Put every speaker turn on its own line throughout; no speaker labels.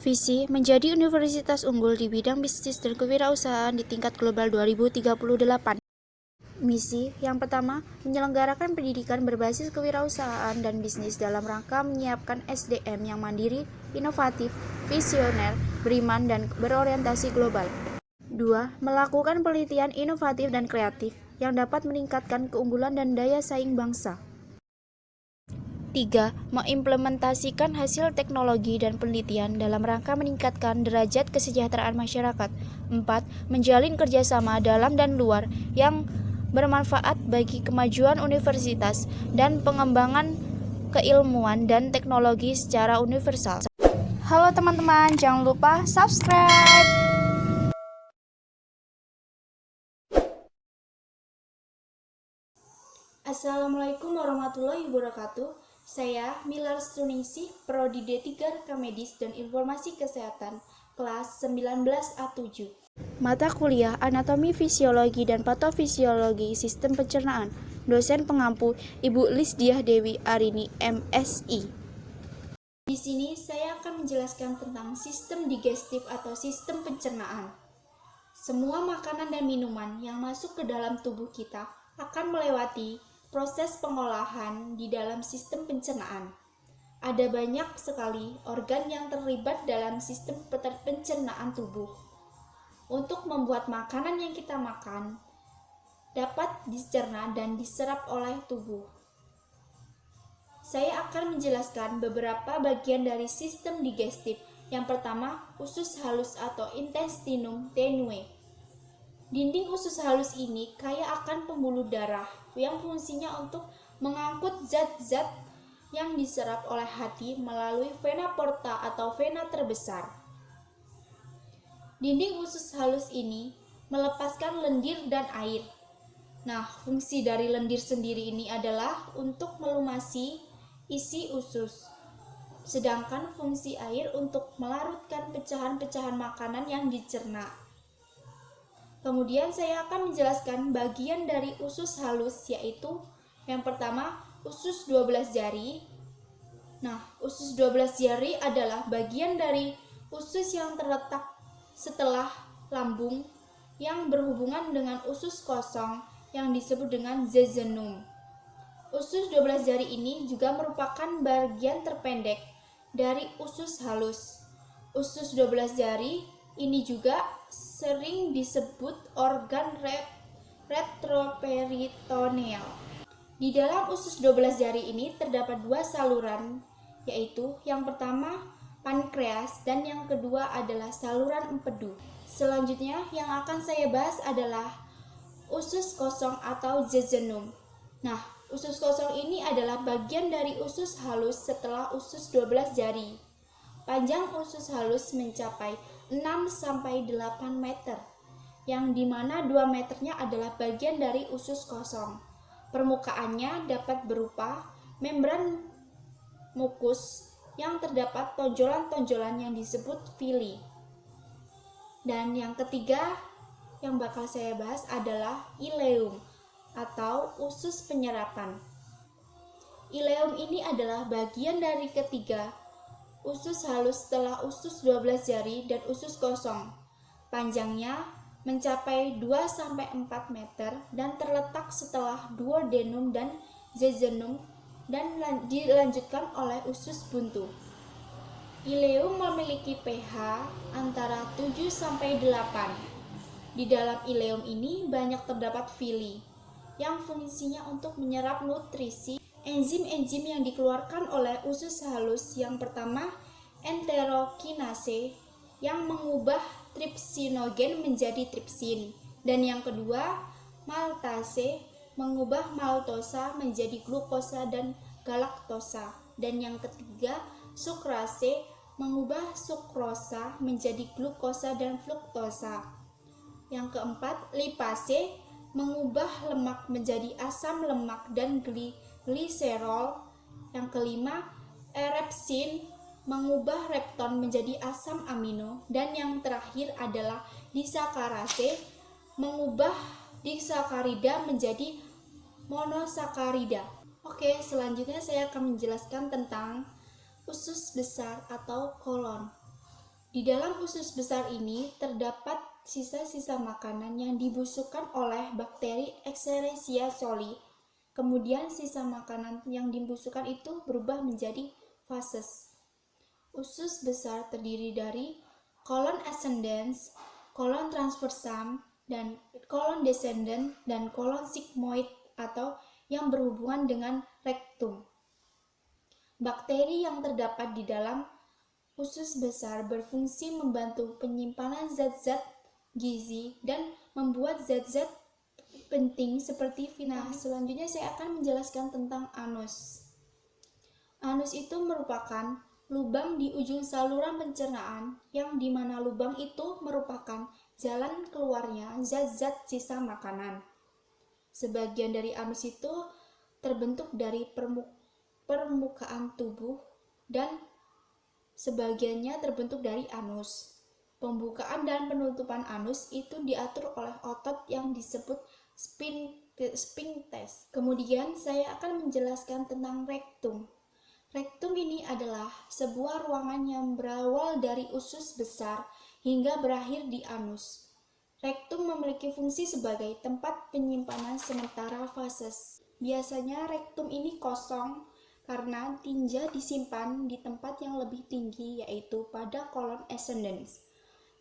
Visi menjadi universitas unggul di bidang bisnis dan kewirausahaan di tingkat global 2038. Misi yang pertama, menyelenggarakan pendidikan berbasis kewirausahaan dan bisnis dalam rangka menyiapkan SDM yang mandiri, inovatif, visioner, beriman, dan berorientasi global. 2. Melakukan penelitian inovatif dan kreatif yang dapat meningkatkan keunggulan dan daya saing bangsa. 3. Mengimplementasikan hasil teknologi dan penelitian dalam rangka meningkatkan derajat kesejahteraan masyarakat. 4. Menjalin kerjasama dalam dan luar yang bermanfaat bagi kemajuan universitas dan pengembangan keilmuan dan teknologi secara universal. Halo teman-teman, jangan lupa subscribe. Assalamualaikum warahmatullahi wabarakatuh. Saya Milar Stuningsih, Prodi D3 Rekam Medis dan Informasi Kesehatan, kelas 19A7. Mata kuliah Anatomi Fisiologi dan Patofisiologi Sistem Pencernaan. Dosen pengampu Ibu Lisdiah Dewi Arini, MSI. Di sini saya akan menjelaskan tentang sistem digestif atau sistem pencernaan. Semua makanan dan minuman yang masuk ke dalam tubuh kita akan melewati proses pengolahan di dalam sistem pencernaan. Ada banyak sekali organ yang terlibat dalam sistem pencernaan tubuh. Untuk membuat makanan yang kita makan dapat dicerna dan diserap oleh tubuh. Saya akan menjelaskan beberapa bagian dari sistem digestif. Yang pertama, usus halus atau intestinum tenue. Dinding usus halus ini kaya akan pembuluh darah yang fungsinya untuk mengangkut zat-zat yang diserap oleh hati melalui vena porta atau vena terbesar. Dinding usus halus ini melepaskan lendir dan air. Nah, fungsi dari lendir sendiri ini adalah untuk melumasi isi usus. Sedangkan fungsi air untuk melarutkan pecahan-pecahan makanan yang dicerna. Kemudian saya akan menjelaskan bagian dari usus halus, yaitu yang pertama usus 12 jari. Nah, usus 12 jari adalah bagian dari usus yang terletak setelah lambung yang berhubungan dengan usus kosong yang disebut dengan jejunum. Usus 12 jari ini juga merupakan bagian terpendek dari usus halus. Usus 12 jari ini juga sering disebut organ retroperitoneal. Di dalam usus 12 jari ini terdapat dua saluran, yaitu yang pertama pankreas dan yang kedua adalah saluran empedu. Selanjutnya yang akan saya bahas adalah usus kosong atau jejunum. Nah, usus kosong ini adalah bagian dari usus halus setelah usus 12 jari. Panjang usus halus mencapai 6-8 meter, yang dimana 2 meternya adalah bagian dari usus kosong. Permukaannya dapat berupa membran mukus yang terdapat tonjolan-tonjolan yang disebut villi. Dan yang ketiga yang bakal saya bahas adalah ileum atau usus penyerapan. Ileum ini adalah bagian dari ketiga usus halus setelah usus 12 jari dan usus kosong. Panjangnya mencapai 2-4 meter dan terletak setelah duodenum dan jejunum dan dilanjutkan oleh usus buntu. Ileum memiliki pH antara 7-8. Di dalam ileum ini banyak terdapat villi yang fungsinya untuk menyerap nutrisi. Enzim-enzim yang dikeluarkan oleh usus halus yang pertama enterokinase yang mengubah tripsinogen menjadi tripsin, dan yang kedua maltase mengubah maltosa menjadi glukosa dan galaktosa, dan yang ketiga sukrase mengubah sukrosa menjadi glukosa dan fruktosa. Yang keempat lipase mengubah lemak menjadi asam lemak dan gliserol. Yang kelima, erepsin mengubah repton menjadi asam amino, dan yang terakhir adalah disakarase mengubah disakarida menjadi monosakarida. Oke, selanjutnya saya akan menjelaskan tentang usus besar atau kolon. Di dalam usus besar ini terdapat sisa-sisa makanan yang dibusukkan oleh bakteri Escherichia coli. Kemudian sisa makanan yang dibusukkan itu berubah menjadi fases. Usus besar terdiri dari kolon ascendens, kolon transversam, dan kolon descendens, dan kolon sigmoid atau yang berhubungan dengan rektum. Bakteri yang terdapat di dalam usus besar berfungsi membantu penyimpanan zat-zat gizi dan membuat zat-zat penting seperti vitamin. Selanjutnya saya akan menjelaskan tentang anus. Anus itu merupakan lubang di ujung saluran pencernaan yang dimana lubang itu merupakan jalan keluarnya zat-zat sisa makanan. Sebagian dari anus itu terbentuk dari permukaan tubuh dan sebagiannya terbentuk dari anus. Pembukaan dan penutupan anus itu diatur oleh otot yang disebut sphincter. Kemudian saya akan menjelaskan tentang rektum. Rektum ini adalah sebuah ruangan yang berawal dari usus besar hingga berakhir di anus. Rektum memiliki fungsi sebagai tempat penyimpanan sementara fases. Biasanya rektum ini kosong karena tinja disimpan di tempat yang lebih tinggi, yaitu pada kolon ascendens.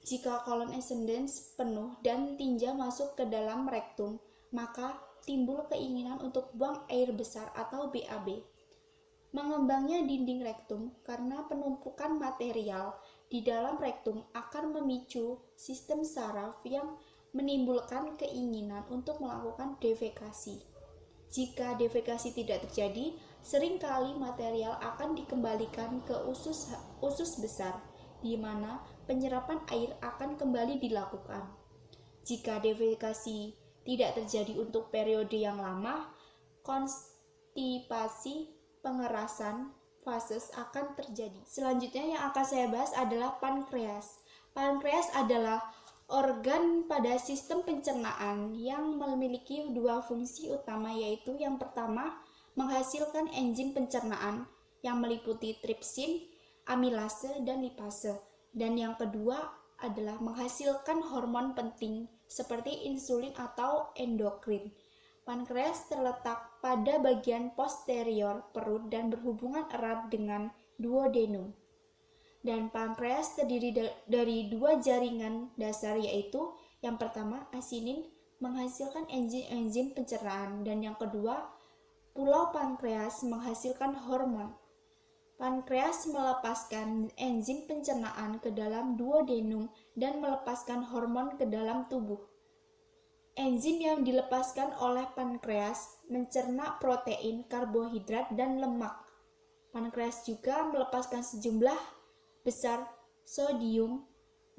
Jika kolon ascendens penuh dan tinja masuk ke dalam rektum, maka timbul keinginan untuk buang air besar atau BAB. Mengembangnya dinding rektum karena penumpukan material di dalam rektum akan memicu sistem saraf yang menimbulkan keinginan untuk melakukan defekasi. Jika defekasi tidak terjadi, seringkali material akan dikembalikan ke usus besar, di mana penyerapan air akan kembali dilakukan. Jika defekasi tidak terjadi untuk periode yang lama, konstipasi pengerasan fases akan terjadi. Selanjutnya yang akan saya bahas adalah pankreas. Pankreas adalah organ pada sistem pencernaan yang memiliki dua fungsi utama, yaitu yang pertama menghasilkan enzim pencernaan yang meliputi tripsin, amilase, dan lipase, dan yang kedua adalah menghasilkan hormon penting seperti insulin atau endokrin. Pankreas terletak pada bagian posterior perut dan berhubungan erat dengan duodenum. Dan pankreas terdiri dari dua jaringan dasar, yaitu yang pertama asinin menghasilkan enzim pencernaan, dan yang kedua pulau pankreas menghasilkan hormon. Pankreas melepaskan enzim pencernaan ke dalam duodenum dan melepaskan hormon ke dalam tubuh. Enzim yang dilepaskan oleh pankreas mencerna protein, karbohidrat, dan lemak. Pankreas juga melepaskan sejumlah besar sodium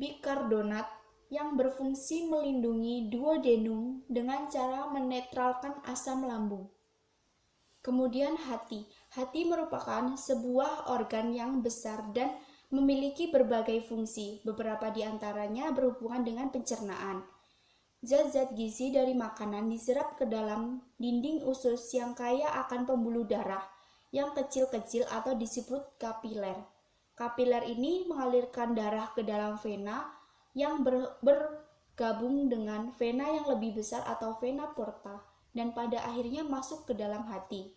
bikarbonat yang berfungsi melindungi duodenum dengan cara menetralkan asam lambung. Kemudian hati. Hati merupakan sebuah organ yang besar dan memiliki berbagai fungsi. Beberapa di antaranya berhubungan dengan pencernaan. Zat-zat gizi dari makanan diserap ke dalam dinding usus yang kaya akan pembuluh darah yang kecil-kecil atau disebut kapiler. Kapiler ini mengalirkan darah ke dalam vena yang bergabung dengan vena yang lebih besar atau vena porta dan pada akhirnya masuk ke dalam hati.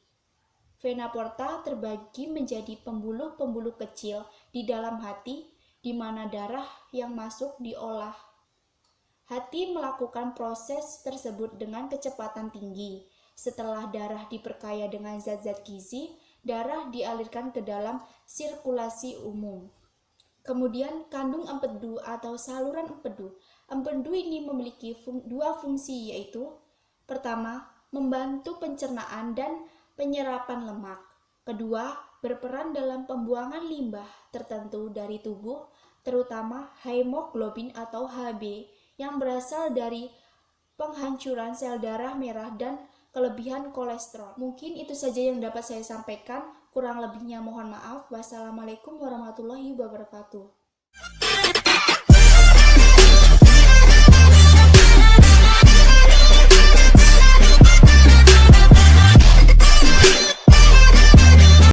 Vena porta terbagi menjadi pembuluh-pembuluh kecil di dalam hati di mana darah yang masuk diolah. Hati melakukan proses tersebut dengan kecepatan tinggi. Setelah darah diperkaya dengan zat-zat gizi, darah dialirkan ke dalam sirkulasi umum. Kemudian kandung empedu atau saluran empedu. Empedu ini memiliki dua fungsi, yaitu pertama, membantu pencernaan dan penyerapan lemak. Kedua, berperan dalam pembuangan limbah tertentu dari tubuh, terutama hemoglobin atau Hb yang berasal dari penghancuran sel darah merah dan kelebihan kolesterol. Mungkin itu saja yang dapat saya sampaikan. Kurang lebihnya mohon maaf. Wassalamualaikum warahmatullahi wabarakatuh.